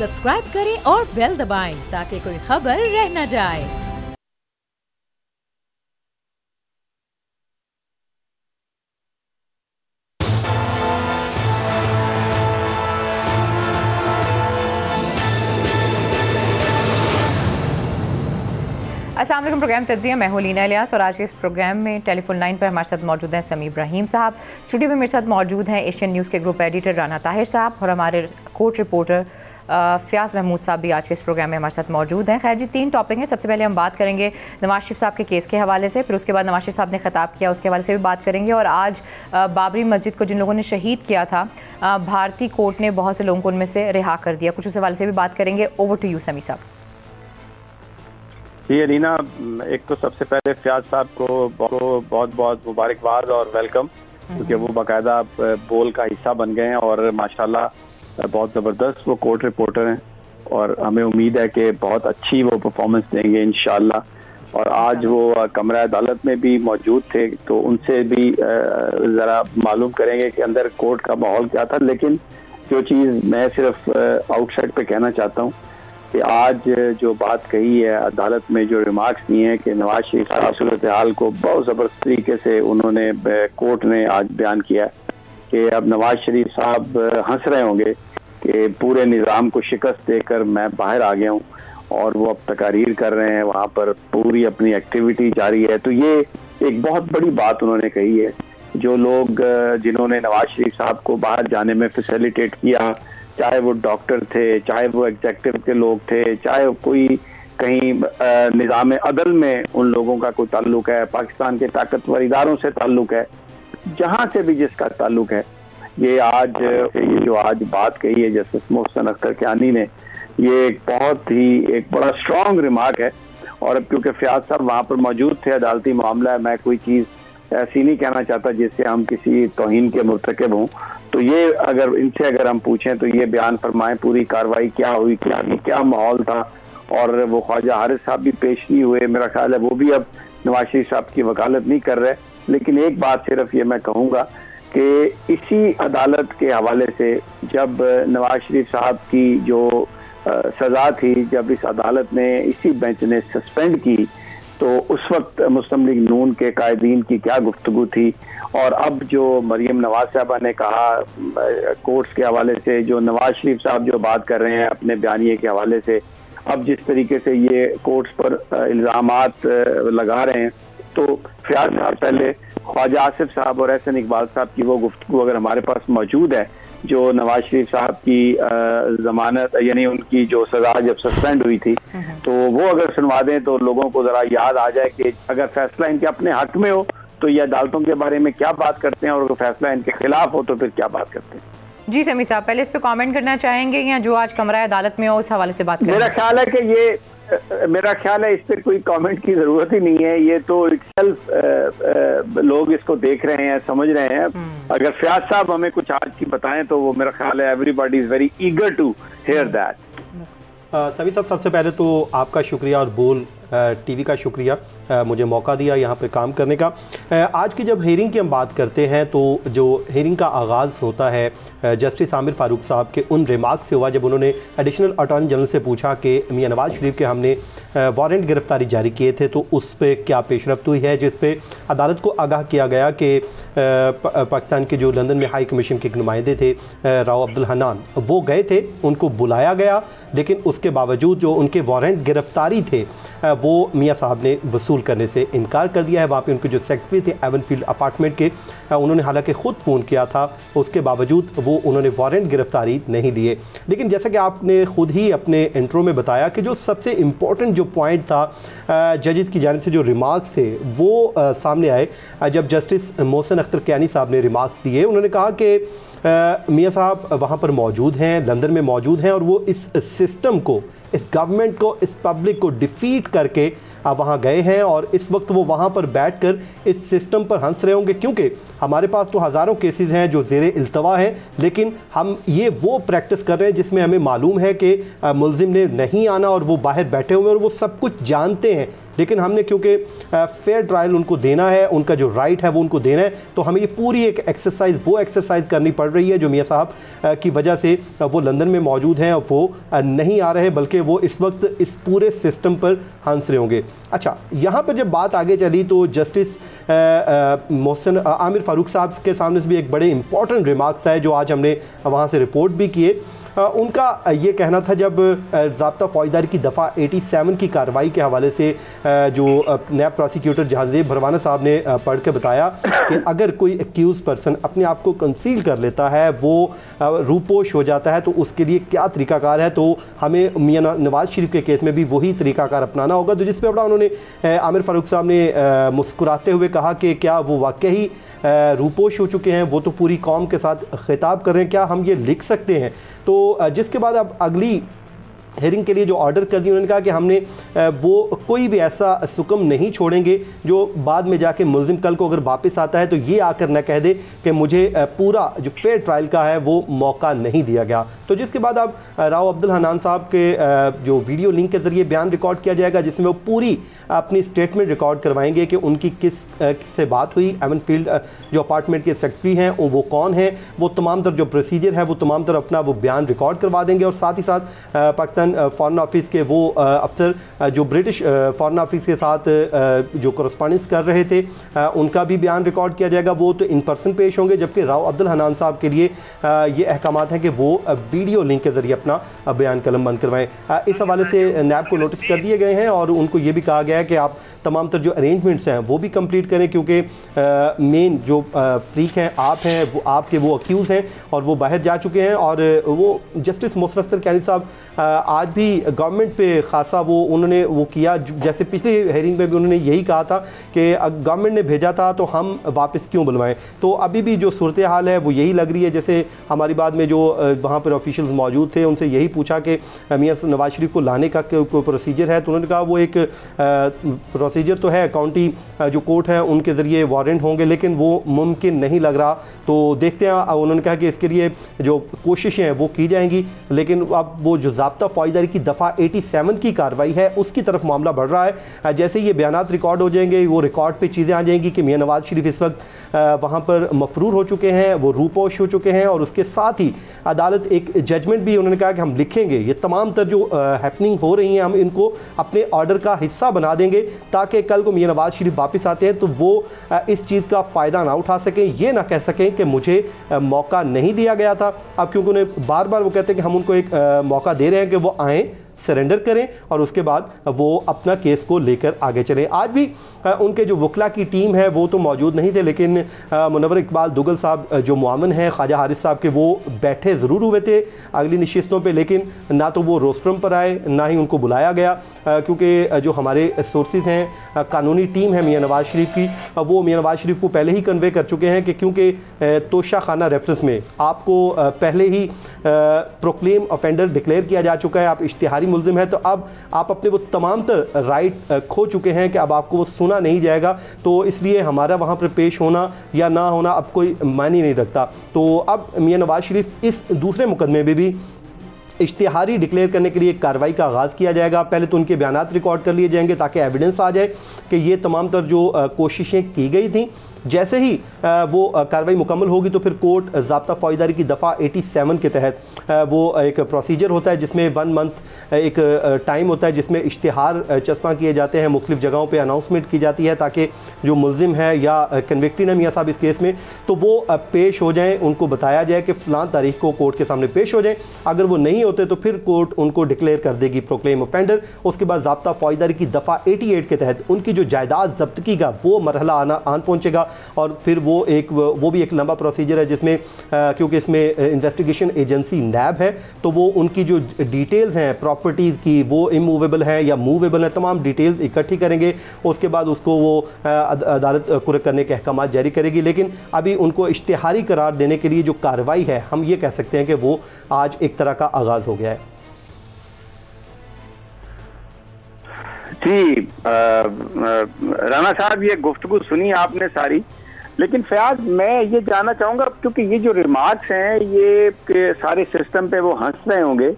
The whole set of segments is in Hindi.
सब्सक्राइब करें और बेल दबाएं ताकि कोई खबर रह न जाए। अस्सलाम वालेकुम। प्रोग्राम तज्ज़िया, मैं हूं लीना इलियास और आज के इस प्रोग्राम में टेलीफोन लाइन पर हमारे साथ मौजूद हैं समी इब्राहिम साहब। स्टूडियो में मेरे साथ मौजूद हैं एशियन न्यूज़ के ग्रुप एडिटर राना ताहिर साहब और हमारे कोर्ट रिपोर्टर फ़याज़ महमूद साहब भी आज के इस प्रोग्राम में हमारे साथ मौजूद हैं। खैर जी, 3 टॉपिक हैं। सबसे पहले हम बात करेंगे नवाज शरीफ साहब के केस के हवाले से, फिर उसके बाद नवाज शरीफ साहब ने ख़िताब किया उसके हवाले से भी बात करेंगे, और आज बाबरी मस्जिद को जिन लोगों ने शहीद किया था भारतीय कोर्ट ने बहुत से लोगों को उनमें से रिहा कर दिया, कुछ उस हवाले से भी बात करेंगे। ओवर टू यू समी साहब। जी अलीना, एक तो सबसे पहले फ़याज़ साहब को बहुत बहुत मुबारकबाद और वेलकम, क्योंकि वो बाकायदा बोल का हिस्सा बन गए हैं और माशाल्लाह बहुत ज़बरदस्त वो कोर्ट रिपोर्टर हैं और हमें उम्मीद है कि बहुत अच्छी वो परफॉर्मेंस देंगे इंशाल्लाह। और आज वो कमरा अदालत में भी मौजूद थे, तो उनसे भी ज़रा मालूम करेंगे कि अंदर कोर्ट का माहौल क्या था। लेकिन जो चीज़ मैं सिर्फ आउटसाइड पे कहना चाहता हूँ कि आज जो बात कही है अदालत में, जो रिमार्क्स दिए हैं कि नवाज शरीफ साहब सूरत हाल को बहुत ज़बरदस्त तरीके से उन्होंने कोर्ट ने आज बयान किया कि अब नवाज शरीफ साहब हंस रहे होंगे कि पूरे निज़ाम को शिकस्त देकर मैं बाहर आ गया हूँ, और वो अब तकारीर कर रहे हैं, वहाँ पर पूरी अपनी एक्टिविटी जारी है। तो ये एक बहुत बड़ी बात उन्होंने कही है। जो लोग जिन्होंने नवाज शरीफ साहब को बाहर जाने में फैसिलिटेट किया, चाहे वो डॉक्टर थे, चाहे वो एग्जेक्टिव के लोग थे, चाहे कोई कहीं निज़ाम अदल में उन लोगों का कोई ताल्लुक है, पाकिस्तान के ताकतवर इदारों से ताल्लुक है, जहाँ से भी जिसका ताल्लुक है, ये जो आज बात कही है जस्टिस मोहसिन अख्तर कियानी ने, ये एक बहुत ही एक बड़ा स्ट्रॉन्ग रिमार्क है। और अब क्योंकि फ़याज़ साहब वहाँ पर मौजूद थे, अदालती मामला है, मैं कोई चीज़ ऐसी नहीं कहना चाहता जिससे हम किसी तौहीन के मुर्तकिब हों। तो ये अगर हम पूछें तो ये बयान फरमाएं पूरी कार्रवाई क्या हुई, क्या माहौल था। और वो ख्वाजा हारिस साहब भी पेश नहीं हुए, मेरा ख्याल है वो भी अब नवाज शरीफ साहब की वकालत नहीं कर रहे। लेकिन एक बात सिर्फ ये मैं कहूँगा कि इसी अदालत के हवाले से जब नवाज शरीफ साहब की जो सज़ा थी, जब इस अदालत ने, इसी बेंच ने सस्पेंड की, तो उस वक्त मुस्लिम लीग नून के कायदीन की क्या गुफ्तगू थी। और अब जो मरियम नवाज साहबा ने कहा कोर्ट्स के हवाले से, जो नवाज शरीफ साहब जो बात कर रहे हैं अपने बयानिए के हवाले से, अब जिस तरीके से ये कोर्ट्स पर इल्ज़ामात लगा रहे हैं, तो फ़याज़ साहब पहले ख्वाजा आसिफ साहब और एहसन इकबाल साहब की वो गुफ्तगू अगर हमारे पास मौजूद है, जो नवाज शरीफ साहब की जमानत यानी उनकी जो सज़ा जब सस्पेंड हुई थी, तो वो अगर सुनवा दें तो लोगों को ज़रा याद आ जाए कि अगर फैसला इनके अपने हक में हो तो ये अदालतों के बारे में क्या बात करते हैं, और अगर फैसला इनके खिलाफ हो तो फिर क्या बात करते हैं। जी समी साहब, पहले इस पे कमेंट करना चाहेंगे या जो आज कमरा अदालत में हो उस हवाले से बात करें? मेरा ख्याल है इस पर कोई कमेंट की जरूरत ही नहीं है। ये तो सेल्फ लोग इसको देख रहे हैं, समझ रहे हैं। अगर फ़याज़ साहब हमें कुछ आज की बताएं तो वो मेरा ख्याल है everybody is very eager to hear that. सभी साहब, सबसे पहले तो आपका शुक्रिया और बोल टीवी का शुक्रिया, मुझे मौका दिया यहाँ पे काम करने का। आज की जब हेयरिंग की हम बात करते हैं तो जो हेयरिंग का आगाज़ होता है जस्टिस आमिर फ़ारूक साहब के उन रिमार्क से हुआ जब उन्होंने एडिशनल अटॉर्नी जनरल से पूछा कि मियां नवाज शरीफ के हमने वारंट गिरफ्तारी जारी किए थे, तो उस पर क्या पेशरफ्त हुई है, जिस पे अदालत को आगाह किया गया कि पाकिस्तान के जो लंदन में हाई कमीशन के नुमाइंदे थे राव अब्दुल हन्नान, वो गए थे, उनको बुलाया गया, लेकिन उसके बावजूद जो उनके वारंट गिरफ्तारी थे वो मियाँ साहब ने वसूल करने से इनकार कर दिया है। वहाँ पे उनके जो सेक्रेटरी थे एवनफील्ड अपार्टमेंट के, उन्होंने हालांकि ख़ुद फ़ोन किया था, उसके बावजूद वो उन्होंने वारंट गिरफ्तारी नहीं लिए। लेकिन जैसा कि आपने ख़ुद ही अपने इंट्रो में बताया कि जो सबसे इम्पोर्टेंट जो पॉइंट था जजेस की जानिब से जो रिमार्क्स थे वो सामने आए जब जस्टिस मोहसिन अख्तर कियानी साहब ने रिमार्क्स दिए। उन्होंने कहा कि मियाँ साहब वहाँ पर मौजूद हैं, लंदन में मौजूद हैं, और वो इस सिस्टम को, इस गवर्नमेंट को, इस पब्लिक को डिफीट करके वहाँ गए हैं, और इस वक्त वो वहाँ पर बैठकर इस सिस्टम पर हंस रहे होंगे, क्योंकि हमारे पास तो हज़ारों केसेस हैं जो ज़ेरे इल्तवा हैं, लेकिन हम ये वो प्रैक्टिस कर रहे हैं जिसमें हमें मालूम है कि मुल्ज़िम ने नहीं आना और वो बाहर बैठे हुए हैं और वो सब कुछ जानते हैं लेकिन हमने क्योंकि फेयर ट्रायल उनको देना है, उनका जो राइट है वो उनको देना है, तो हमें ये पूरी एक एक्सरसाइज करनी पड़ रही है, जो मियाँ साहब की वजह से वो लंदन में मौजूद हैं और वो नहीं आ रहे, बल्कि वो इस वक्त इस पूरे सिस्टम पर हंस रहे होंगे। अच्छा, यहाँ पर जब बात आगे चली तो जस्टिस मोहसिन आमिर फ़ारूक साहब के सामने से भी एक बड़े इंपॉर्टेंट रिमार्क्स आए जो आज हमने वहाँ से रिपोर्ट भी किए। उनका ये कहना था, जब ज़ाब्ता फ़ौजदारी की दफ़ा 87 की कार्रवाई के हवाले से जो नैब प्रोसिक्यूटर जहांज़ेब भरवाना साहब ने पढ़ के बताया कि अगर कोई एक्यूज़ पर्सन अपने आप को कंसील कर लेता है, वो रूपोश हो जाता है, तो उसके लिए क्या तरीक़ाकार है, तो हमें मियां नवाज़ शरीफ के केस में भी वही तरीक़ाकार अपनाना होगा। तो जिस पर बड़ा उन्होंने आमिर फ़ारूक साहब ने मुस्कुराते हुए कहा कि क्या वो वाकई रूपोश हो चुके हैं, वो तो पूरी कौम के साथ खिताब कर रहे हैं, क्या हम ये लिख सकते हैं। तो जिसके बाद अब अगली हेयरिंग के लिए जो ऑर्डर कर दिया, उन्होंने कहा कि हमने वो कोई भी ऐसा सुकम नहीं छोड़ेंगे जो बाद में जाके मुल्ज़िम कल को अगर वापस आता है तो ये आकर न कह दे कि मुझे पूरा जो फेयर ट्रायल का है वो मौका नहीं दिया गया। तो जिसके बाद अब राव अब्दुल हन्नान साहब के जो वीडियो लिंक के ज़रिए बयान रिकॉर्ड किया जाएगा, जिसमें वो पूरी अपनी स्टेटमेंट रिकॉर्ड करवाएंगे कि उनकी किस से बात हुई, एवन फील्ड जो अपार्टमेंट के सेक्रेटरी हैं वो कौन है, वो तमाम तर जो प्रोसीजर है वो तमाम तर अपना वो बयान रिकॉर्ड करवा देंगे। और साथ ही साथ पाकिस्तान फॉरेन ऑफिस के वो अफसर जो ब्रिटिश फॉरेन ऑफिस के साथ जो कॉरेस्पॉन्डेंस कर रहे थे, उनका भी बयान रिकॉर्ड किया जाएगा, वो तो इन पर्सन पेश होंगे। जबकि राव अब्दुल हन्नान साहब के लिए ये अहकामात हैं कि वो वीडियो लिंक के ज़रिए अपना बयान कलम बंद करवाएं। इस हवाले से नैब को नोटिस कर दिए गए हैं और उनको ये भी कहा गया है कि आप तमाम तर जो अरेंजमेंट्स हैं वो भी कंप्लीट करें, क्योंकि मेन जो फ्रीक हैं आप हैं, वो आपके वो अक्यूज़ हैं और वो बाहर जा चुके हैं। और वो जस्टिस मोहसिन अख्तर कैनी साहब आज भी गवर्नमेंट पे खासा वो उन्होंने वो किया, जैसे पिछली हेयरिंग में भी उन्होंने यही कहा था कि गवर्नमेंट ने भेजा था तो हम वापस क्यों बुलवाएं। तो अभी भी जो सूरत हाल है वो यही लग रही है। जैसे हमारी बाद में जो वहाँ पर ऑफिशियल्स मौजूद थे, उनसे यही पूछा कि मियां नवाज शरीफ को लाने का कोई प्रोसीजर है, तो उन्होंने कहा वो एक प्रोसीजर तो है, काउंटी जो कोर्ट है उनके ज़रिए वारंट होंगे, लेकिन वो मुमकिन नहीं लग रहा। तो देखते हैं। उन्होंने कहा कि इसके लिए जो कोशिशें हैं वो की जाएंगी, लेकिन अब वो जो ज़ाब्ता फ़ौजदारी की दफ़ा 87 की कार्रवाई है उसकी तरफ मामला बढ़ रहा है। जैसे ये बयानात रिकॉर्ड हो जाएंगे, वो रिकॉर्ड पे चीज़ें आ जाएंगी कि मियां नवाज शरीफ इस वक्त वहाँ पर मफरूर हो चुके हैं, वो रूपोश हो चुके हैं, और उसके साथ ही अदालत एक जजमेंट भी उन्होंने कहा कि हम लिखेंगे, ये तमाम तर जो हैपनिंग हो रही हैं हम इनको अपने ऑर्डर का हिस्सा बना देंगे, ताकि कल को मियां नवाज शरीफ वापस आते हैं तो वो इस चीज़ का फ़ायदा ना उठा सकें, ये ना कह सकें कि मुझे मौका नहीं दिया गया था। अब क्योंकि उन्हें बार बार वो कहते हैं कि हम उनको एक मौका दे रहे हैं कि वो आएँ, सरेंडर करें और उसके बाद वो अपना केस को लेकर आगे चलें। आज भी उनके जो वकला की टीम है वो तो मौजूद नहीं थे, लेकिन मुनव्वर इकबाल दुगल साहब जो मुआवन हैं ख्वाजा हारिस साहब के, वो बैठे ज़रूर हुए थे अगली नशिस्तों पे, लेकिन ना तो वो रोस्ट्रम पर आए ना ही उनको बुलाया गया, क्योंकि जो हमारे सोर्सेज हैं, कानूनी टीम है मियां नवाज शरीफ की, वो मियां नवाज शरीफ को पहले ही कन्वे कर चुके हैं कि क्योंकि तोशा खाना रेफरेंस में आपको पहले ही प्रोक्लेम ऑफेंडर डिक्लेयर किया जा चुका है, आप इश्तिहारी मुल्ज़िम है, तो अब आप अपने वो तमाम तर राइट खो चुके हैं कि अब आपको वो सुना नहीं जाएगा। तो इसलिए हमारा वहाँ पर पेश होना या ना होना अब कोई मायने नहीं रखता। तो अब मियां नवाज शरीफ इस दूसरे मुकदमे में भी इश्तिहारी डिक्लेयर करने के लिए एक कार्रवाई का आगाज़ किया जाएगा। पहले तो उनके बयानात रिकॉर्ड कर लिए जाएंगे ताकि एविडेंस आ जाए कि ये तमाम तर जो कोशिशें की गई थी। जैसे ही वो कार्रवाई मुकम्मल होगी तो फिर कोर्ट ज़ाब्ता फ़ौजदारी की दफ़ा 87 के तहत वो एक प्रोसीजर होता है जिसमें 1 मंथ एक टाइम होता है जिसमें इश्तिहार चस्पा किए जाते हैं, मुख्तलिफ़ जगहों पे अनाउंसमेंट की जाती है ताकि जो मुल्ज़िम है या कन्विक्टेड है मियां साहब इस केस में, तो वो पेश हो जाएँ, उनको बताया जाए कि फ़लाँ तारीख को कोर्ट के सामने पेश हो जाए। अगर वो नहीं होते तो फिर कोर्ट उनको डिक्लेयर कर देगी प्रोक्लेम ऑफेंडर। उसके बाद ज़ाब्ता फ़ौजदारी की दफ़ा 88 के तहत उनकी जो जायदाद जब्तगी का वो मरहला आन पहुँचेगा, और फिर वो भी एक लंबा प्रोसीजर है जिसमें क्योंकि इसमें इन्वेस्टिगेशन एजेंसी नैब है, तो वो उनकी जो डिटेल्स हैं प्रॉपर्टीज़ की, वो इमूवेबल हैं या मूवेबल हैं, तमाम डिटेल्स इकट्ठी करेंगे। उसके बाद उसको वो अदालत कुर्र करने के अहकाम जारी करेगी। लेकिन अभी उनको इश्तिहारी करार देने के लिए जो कार्रवाई है, हम ये कह सकते हैं कि वो आज एक तरह का आगाज़ हो गया है। जी राना साहब, ये गुफ्तगू सुनी आपने सारी, लेकिन फयाज मैं ये जानना चाहूँगा, क्योंकि ये जो रिमार्क्स हैं ये सारे सिस्टम पे वो हंस रहे होंगे,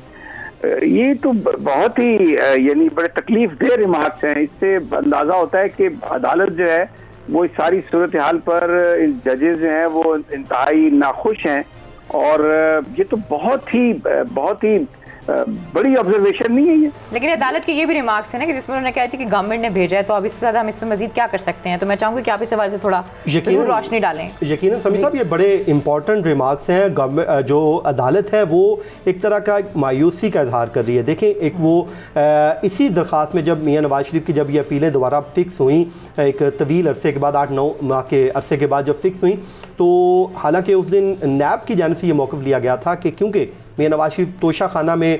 ये तो बहुत ही यानी बड़े तकलीफ दे रिमार्क्स हैं। इससे अंदाजा होता है कि अदालत जो है वो इस सारी सूरत हाल पर जजेस जो हैं वो इंतहाई नाखुश हैं, और ये तो बहुत ही बड़ी ऑब्जर्वेशन नहीं है ये। लेकिन अदालत के ये भी रिमार्क्स है ना कि जिसमें उन्होंने कहा कि गवर्नमेंट ने भेजा है, तो अब इससे ज्यादा हम इसमें मजीद क्या कर सकते हैं। तो मैं चाहूंगी कि आप इस हवाले से थोड़ा रोशनी डालें। यकीनन समीर साहब ये बड़े इंपॉर्टेंट रिमार्क्स हैं। गवर्नमेंट जो अदालत है वो एक तरह का मायूसी का इजहार कर रही है। देखें, एक वो इसी दरख्वास्त में जब मियाँ नवाज शरीफ की जब ये अपीलें दोबारा फिक्स हुई, एक तवील अरसे के बाद 8-9 माह के अरसे के बाद जब फिक्स हुई, तो हालांकि उस दिन नैब की जानिब से ये मौक़िफ़ लिया गया था कि क्योंकि मियाँ नवाज शरीफ तोशा खाना में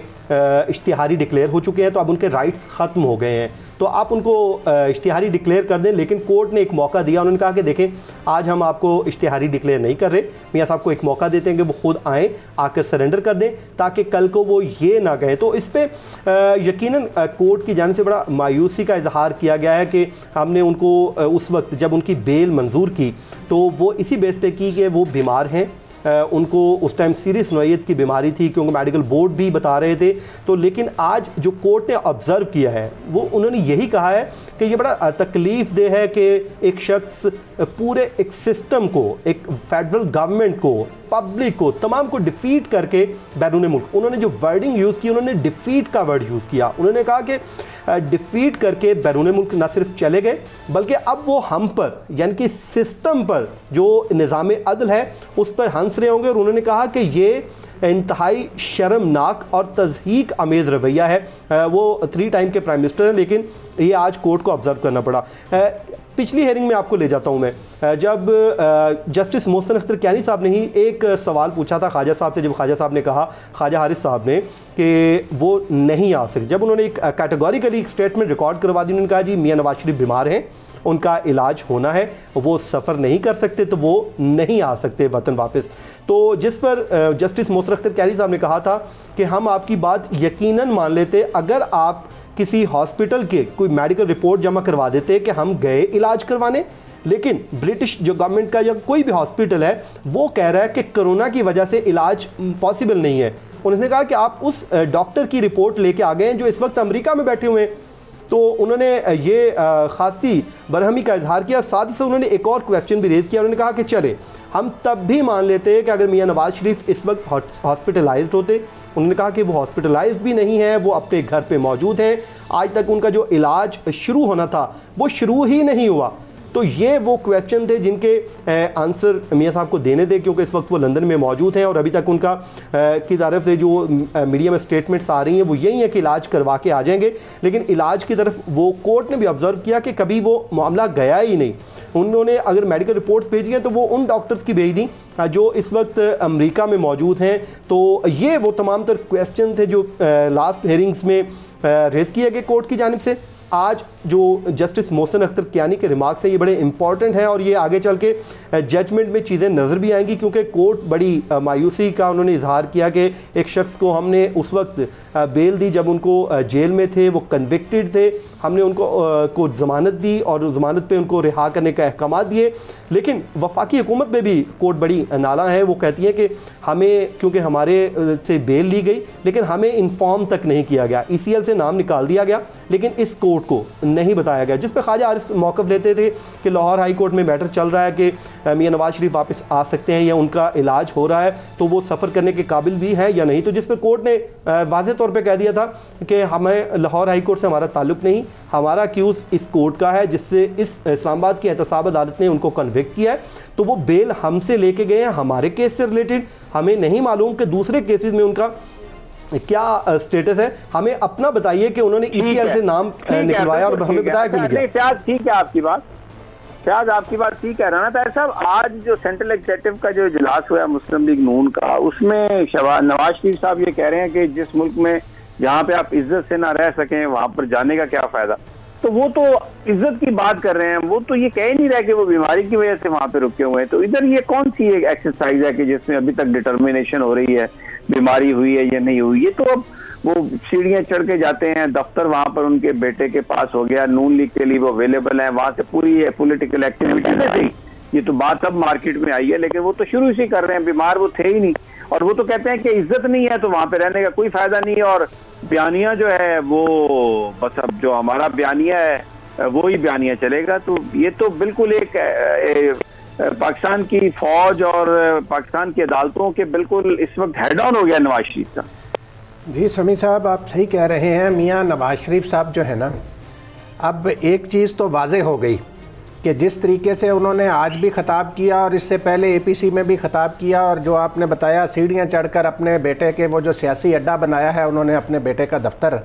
इश्तिहारी डिक्लेयर हो चुके हैं, तो अब उनके राइट्स ख़त्म हो गए हैं, तो आप उनको इश्तिहारी डिक्लेयर कर दें। लेकिन कोर्ट ने एक मौका दिया, उन्होंने कहा कि देखें, आज हम आपको इश्तिहारी डिक्लेयर नहीं कर रहे, मियाँ साहब को एक मौका देते हैं कि वो खुद आएँ, आकर सरेंडर कर दें, ताकि कल को वो ये ना कहें। तो इस पर यकीनन कोर्ट की जानिब से बड़ा मायूसी का इजहार किया गया है कि हमने उनको उस वक्त जब उनकी बेल मंजूर की तो वो इसी बेस पे की कि वो बीमार हैं, उनको उस टाइम सीरियस नौइयत की बीमारी थी, क्योंकि मेडिकल बोर्ड भी बता रहे थे। तो लेकिन आज जो कोर्ट ने ऑब्ज़र्व किया है वो उन्होंने यही कहा है कि ये बड़ा तकलीफ़ दे है कि एक शख्स पूरे एक सिस्टम को, एक फेडरल गवर्नमेंट को, पब्लिक को, तमाम को डिफीट करके बैरून मुल्क, उन्होंने जो वर्डिंग यूज़ की, उन्होंने डिफीट का वर्ड यूज़ किया। उन्होंने कहा कि डिफीट करके बैरून मुल्क न सिर्फ चले गए, बल्कि अब वो हम पर, यानी कि सिस्टम पर, जो निज़ाम अदल है उस पर हंस रहे होंगे। और उन्होंने कहा कि ये इंतहाई शर्मनाक और तज़हीक अमेज़ रवैया है। वो 3 टाइम के प्राइम मिनिस्टर हैं, लेकिन ये आज कोर्ट को ऑब्ज़र्व करना पड़ा। पिछली हेयरिंग में आपको ले जाता हूँ मैं, जब जस्टिस मोहसिन अख्तर कियानी साहब ने ही एक सवाल पूछा था ख्वाजा साहब से, जब ख्वाजा साहब ने कहा, ख्वाजा हारिस साहब ने, कि वो नहीं आ सकते, जब उन्होंने एक कैटेगोरिकली एक स्टेटमेंट रिकॉर्ड करवा दी, उन्होंने कहा जी मियाँ नवाज शरीफ बीमार हैं, उनका इलाज होना है, वो सफ़र नहीं कर सकते, तो वो नहीं आ सकते वतन वापस। तो जिस पर जस्टिस मोहसिन अख्तर कियानी साहब ने कहा था कि हम आपकी बात यकीनन मान लेते अगर आप किसी हॉस्पिटल के कोई मेडिकल रिपोर्ट जमा करवा देते कि हम गए इलाज करवाने, लेकिन ब्रिटिश जो गवर्नमेंट का या कोई भी हॉस्पिटल है वो कह रहा है कि कोरोना की वजह से इलाज पॉसिबल नहीं है। उन्होंने कहा कि आप उस डॉक्टर की रिपोर्ट लेके आ गए हैं जो इस वक्त अमेरिका में बैठे हुए हैं। तो उन्होंने ये खासी बरहमी का इजहार किया। साथ ही साथ उन्होंने एक और क्वेश्चन भी रेज़ किया। उन्होंने कहा कि चले हम तब भी मान लेते हैं कि अगर मियाँ नवाज शरीफ इस वक्त हॉस्पिटलाइज्ड होते, उन्होंने कहा कि वो हॉस्पिटलाइज्ड भी नहीं है, वो अपने घर पे मौजूद हैं, आज तक उनका जो इलाज शुरू होना था वो शुरू ही नहीं हुआ। तो ये वो क्वेश्चन थे जिनके आंसर मियाँ साहब को देने थे, क्योंकि इस वक्त वो लंदन में मौजूद हैं और अभी तक उनका की तरफ से जो मीडिया में स्टेटमेंट्स आ रही हैं वो यही है कि इलाज करवा के आ जाएंगे। लेकिन इलाज की तरफ वो कोर्ट ने भी ऑब्जर्व किया कि कभी वो मामला गया ही नहीं। उन्होंने अगर मेडिकल रिपोर्ट्स भेजी हैं तो वो उन डॉक्टर्स की भेज दी जो इस वक्त अमेरिका में मौजूद हैं। तो ये वो तमाम तर क्वेश्चन थे जो लास्ट हेयरिंग्स में रेज़ किए गए कोर्ट की जानिब से। आज जो जस्टिस मोहसिन अख्तर कियानी के रिमार्क्स हैं ये बड़े इंपॉर्टेंट हैं और ये आगे चल के जजमेंट में चीज़ें नज़र भी आएंगी, क्योंकि कोर्ट बड़ी मायूसी का उन्होंने इजहार किया कि एक शख्स को हमने उस वक्त बेल दी जब उनको जेल में थे, वो कन्विक्टेड थे, हमने उनको ज़मानत दी और ज़मानत पे उनको रिहा करने का अहकाम दिए। लेकिन वफाकी हुकूमत में भी कोर्ट बड़ी नाला है, वो कहती है कि हमें क्योंकि हमारे से बेल ली गई लेकिन हमें इन्फॉर्म तक नहीं किया गया, ECL से नाम निकाल दिया गया लेकिन इस कोर्ट को नहीं बताया गया, जिस पर ख्वाजा हारिस मौक़िफ़ लेते थे कि लाहौर हाई कोर्ट में मैटर चल रहा है कि मियाँ नवाज शरीफ वापस आ सकते हैं या उनका इलाज हो रहा है तो वो सफ़र करने के काबिल भी हैं या नहीं। तो जिस पर कोर्ट ने वाज़ेह तौर पे कह दिया था कि हमें लाहौर हाई कोर्ट से हमारा ताल्लुक़ नहीं, हमारा एक्यूज़ इस कोर्ट का है जिससे इस इस्लामाबाद की एहतसाब अदालत ने उनको कन्विक्ट किया है, तो वो बेल हमसे लेके गए हैं हमारे केस से रिलेटेड। हमें नहीं मालूम कि दूसरे केसेस में उनका क्या स्टेटस है, हमें अपना बताइए कि उन्होंने ECL से नाम निकलवाया और हमें बताया क्यों नहीं। शायद ठीक है आपकी बात, शायद आपकी बात ठीक है राना ताहिर साहब। आज जो सेंट्रल एग्जीक्यूटिव का जो इजलास हुआ मुस्लिम लीग नून का, उसमें नवाज शरीफ साहब ये कह रहे हैं कि जिस मुल्क में जहाँ पे आप इज्जत से ना रह सकें वहां पर जाने का क्या फायदा। तो वो तो इज्जत की बात कर रहे हैं, वो तो ये कह नहीं रहे कि वो बीमारी की वजह से वहां पे रुके हुए हैं। तो इधर ये कौन सी एक एक्सरसाइज है कि जिसमें अभी तक डिटर्मिनेशन हो रही है बीमारी हुई है या नहीं हुई। ये तो अब वो सीढ़ियां चढ़ के जाते हैं, दफ्तर वहां पर उनके बेटे के पास हो गया, नून लीग के लिए वो अवेलेबल है, वहां से पूरी पॉलिटिकल एक्टिविटी से ये तो बात अब मार्केट में आई है, लेकिन वो तो शुरू से कर रहे हैं, बीमार वो थे ही नहीं, और वो तो कहते हैं कि इज्जत नहीं है तो वहां पे रहने का कोई फायदा नहीं है, और बयानिया जो है वो बस अब जो हमारा बयानिया है वो ही बयानिया चलेगा। तो ये तो बिल्कुल एक पाकिस्तान की फौज और पाकिस्तान की अदालतों के बिल्कुल इस वक्त हेड ऑन हो गया नवाज शरीफ का। जी समी साहब, आप सही कह रहे हैं। मियाँ नवाज शरीफ साहब जो है ना, अब एक चीज़ तो वाज़े हो गई कि जिस तरीके से उन्होंने आज भी ख़िताब किया और इससे पहले APC में भी ख़िताब किया, और जो आपने बताया सीढ़ियाँ चढ़कर अपने बेटे के वो जो सियासी अड्डा बनाया है उन्होंने अपने बेटे का दफ्तर,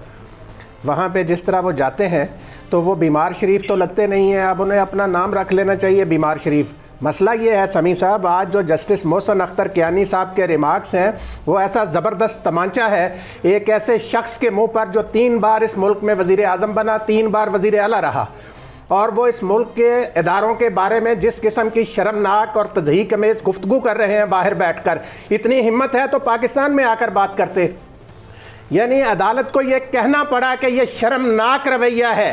वहाँ पे जिस तरह वो जाते हैं तो वो बीमार शरीफ तो लगते नहीं हैं। अब उन्हें अपना नाम रख लेना चाहिए बीमार शरीफ। मसला ये है समी साहब, आज जो जस्टिस मोहसिन अख्तर कियानी साहब के रिमार्क्स हैं वो ऐसा ज़बरदस्त तमांचा है एक ऐसे शख्स के मुंह पर जो 3 बार इस मुल्क में वज़ीर आज़म बना, 3 बार वज़ीर आला रहा, और वो इस मुल्क के इदारों के बारे में जिस किस्म की शर्मनाक और तज़हीक अमेज़ गुफ्तगू कर रहे हैं बाहर बैठकर, इतनी हिम्मत है तो पाकिस्तान में आकर बात करते। यानी अदालत को ये कहना पड़ा कि ये शर्मनाक रवैया है।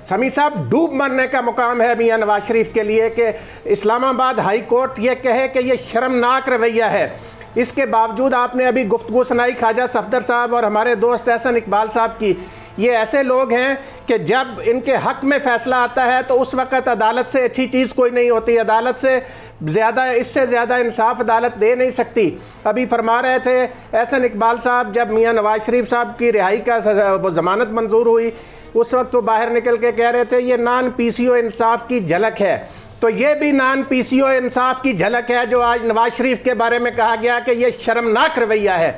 समी साहब, डूब मरने का मुकाम है मियाँ नवाज शरीफ के लिए कि इस्लामाबाद हाई कोर्ट ये कहे कि ये शर्मनाक रवैया है। इसके बावजूद आपने अभी गुफ्तगू सुनाई ख्वाजा सफदर साहब और हमारे दोस्त एहसन इकबाल साहब की। ये ऐसे लोग हैं कि जब इनके हक में फ़ैसला आता है तो उस वक़्त अदालत से अच्छी चीज़ कोई नहीं होती, अदालत से ज़्यादा, इससे ज़्यादा इंसाफ अदालत दे नहीं सकती। अभी फरमा रहे थे एहसन इकबाल साहब, जब मियाँ नवाज शरीफ साहब की रिहाई का वो ज़मानत मंजूर हुई उस वक्त वो बाहर निकल के कह रहे थे ये नॉन PCO इंसाफ की झलक है। तो ये भी नॉन PCO इंसाफ की झलक है जो आज नवाज शरीफ के बारे में कहा गया कि ये शर्मनाक रवैया है।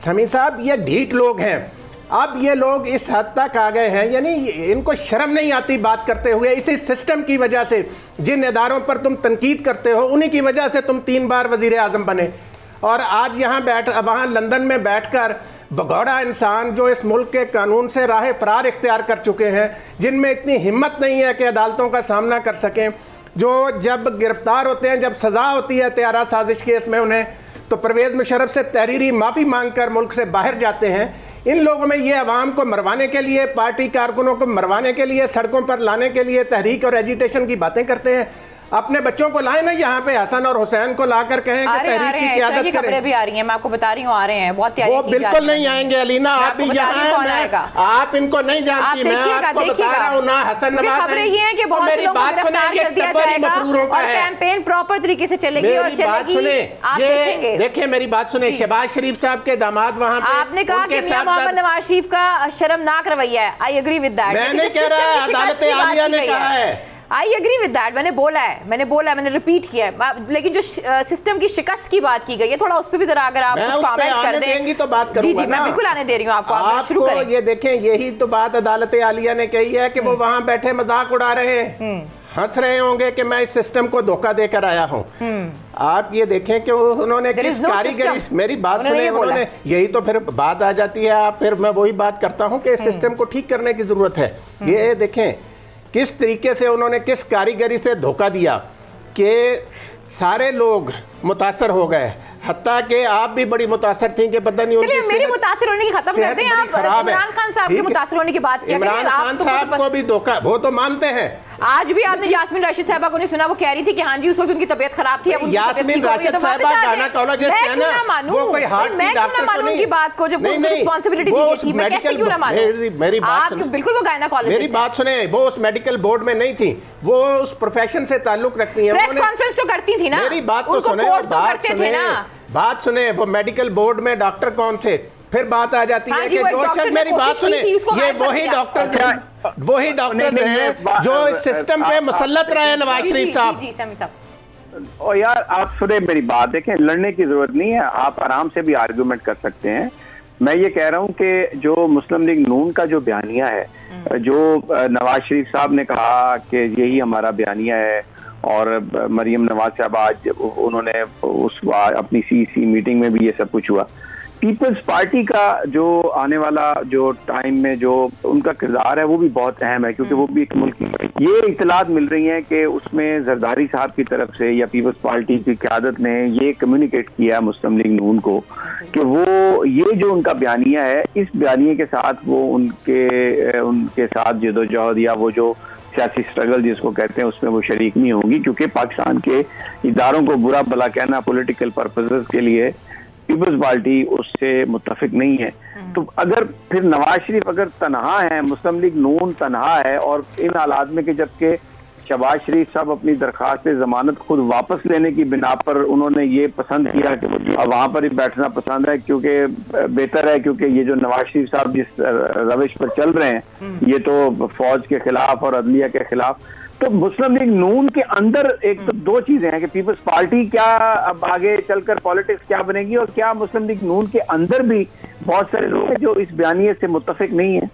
समी साहब, ये ढीठ लोग हैं। अब ये लोग इस हद तक आ गए हैं, यानी इनको शर्म नहीं आती बात करते हुए। इसी सिस्टम की वजह से जिन इदारों पर तुम तनकीद करते हो उन्हीं की वजह से तुम 3 बार वज़ीर आज़म बने, और आज यहाँ वहाँ लंदन में बैठकर भगौड़ा इंसान जो इस मुल्क के कानून से राह फरार इख्तियार कर चुके हैं, जिनमें इतनी हिम्मत नहीं है कि अदालतों का सामना कर सकें, जो जब गिरफ्तार होते हैं, जब सज़ा होती है त्यारा साजिश केस में उन्हें, तो परवेज़ मुशर्रफ से तहरीरी माफ़ी मांग कर मुल्क से बाहर जाते हैं। इन लोगों में ये अवाम को मरवाने के लिए, पार्टी कारकुनों को मरवाने के लिए, सड़कों पर लाने के लिए तहरीक और एजिटेशन की बातें करते हैं। अपने बच्चों को लाए ना यहाँ पे, हसन और हुसैन को लाकर कहें कि तहरीक की क़यादत करें। खबरें भी आ रही हैं, मैं आपको बता रही हूँ, आ रहे हैं, बहुत तैयारी की जा रही है। वो बिल्कुल नहीं आएंगे अलीना, आप भी यहाँ, आप इनको नहीं जानती, मैं आपको बता रहा हूँ ना। हसन नवाज, खबरें ये हैं कि बहुत से लोगों को गिरफ्तार कर दिया जाएगा और कैंपेन प्रॉपर तरीके से चलेगी और चलेगी। आप देखेंगे। देखिए मेरी बात सुने, शहबाज शरीफ साहब के दामाद वहाँ पे, आपने कहा कि मियां मोहम्मद नवाज शरीफ का शर्मनाक रवैया है। I agree with that. मैं नहीं कह रहा, अदालत आलिया ने कहा है। आई एग्री विद दैट, मैंने बोला है, मैंने रिपीट किया है। लेकिन जो सिस्टम की शिकस्त की बात की गई है, थोड़ा उस पर भी जरा अगर आप कुछ कमेंट कर देंगी तो बात करूंगा। जी, मैं बिल्कुल आने दे रही हूँ आपको, आप शुरू करें। ये देखें, यही तो बात अदालत आलिया ने कही है कि वो वहाँ बैठे मजाक उड़ा रहे हैं, हंस रहे होंगे कि मैं इस सिस्टम को धोखा देकर आया हूँ। आप ये देखें कि उन्होंने किस कारीगरी, मेरी बात सुने, उन्होंने यही तो फिर बात आ जाती है। आप फिर मैं वही बात करता हूँ कि इस सिस्टम को ठीक करने की जरूरत है। ये देखें किस तरीके से उन्होंने किस कारीगरी से धोखा दिया कि सारे लोग मुतासर हो गए, हत्ता कि आप भी बड़ी मुतासर थी कि पता नहीं उनकी मेरी मुतासर होने की खत्म करते हैं। आप इमरान खान साहब के मुतासर होने की बात किया, इमरान खान साहब को भी धोखा, वो तो मानते हैं। आज भी आपने यास्मीन राशिद साहबा को नहीं सुना, वो कह रही थी कि हाँ जी उस वक्त उनकी तबीयत खराब थी। यास्मीन राशिद साहबा गायनेकोलॉजिस्ट है ना, वो कोई हार्ट की डॉक्टर तो नहीं। उनकी बात को जब उनको रिस्पांसिबिलिटी दी गई थी, मैं कैसे क्यों ना मानूं? मेरी बात सुने, बिल्कुल वो गायनेकोलॉजिस्ट, मेरी बात सुने, वो उस मेडिकल बोर्ड में नहीं थी, वो उस प्रोफेशन से ताल्लुक रखती हैं। प्रेस कॉन्फ्रेंस तो करती थी ना, मेरी बात तो सुने, बात सुने, वो मेडिकल बोर्ड में डॉक्टर कौन थे? फिर बात आ जाती है कि जो शख्स, मेरी बात सुने, ये वही डॉक्टर हैं जो इस सिस्टम पे मुसल्लत रहे नवाज शरीफ साहब। और यार आप सुने मेरी बात, देखें लड़ने की जरूरत नहीं है, आप आराम से भी आर्गुमेंट कर सकते हैं। मैं ये कह रहा हूँ कि जो मुस्लिम लीग नून का जो बयानिया है, जो नवाज शरीफ साहब ने कहा कि यही हमारा बयानिया है, और मरियम नवाज साहब आज उन्होंने उस अपनी CC मीटिंग में भी ये सब कुछ हुआ। पीपल्स पार्टी का जो आने वाला जो टाइम में जो उनका किरदार है वो भी बहुत अहम है, क्योंकि वो भी एक मुल्क की, ये इतलात मिल रही हैं कि उसमें जरदारी साहब की तरफ से या पीपल्स पार्टी की क़यादत ने ये कम्युनिकेट किया मुस्लिम लीग नून को कि वो ये जो उनका बयानिया है, इस बयानिए के साथ वो उनके साथ जदोजहद या वो जो सियासी स्ट्रगल जिसको कहते हैं उसमें वो शरीक नहीं होंगी, क्योंकि पाकिस्तान के इदारों को बुरा भला कहना पॉलिटिकल पर्पसेस के लिए पीपल्स पार्टी उससे मुत्तफिक नहीं है। तो अगर फिर नवाज शरीफ अगर तनहा है, मुस्लिम लीग नून तनहा है, और इन हालात में कि जबकि शहबाज शरीफ साहब अपनी दरखास्त जमानत खुद वापस लेने की बिना पर उन्होंने ये पसंद किया कि वहां पर ही बैठना पसंद है, क्योंकि बेहतर है, क्योंकि ये जो नवाज शरीफ साहब जिस रविश पर चल रहे हैं ये तो फौज के खिलाफ और अदलिया के खिलाफ। तो मुस्लिम लीग नून के अंदर एक तो दो चीजें हैं कि पीपल्स पार्टी क्या अब आगे चलकर पॉलिटिक्स क्या बनेगी, और क्या मुस्लिम लीग नून के अंदर भी बहुत सारे लोग हैं जो इस बयानिए से मुत्तफिक नहीं है।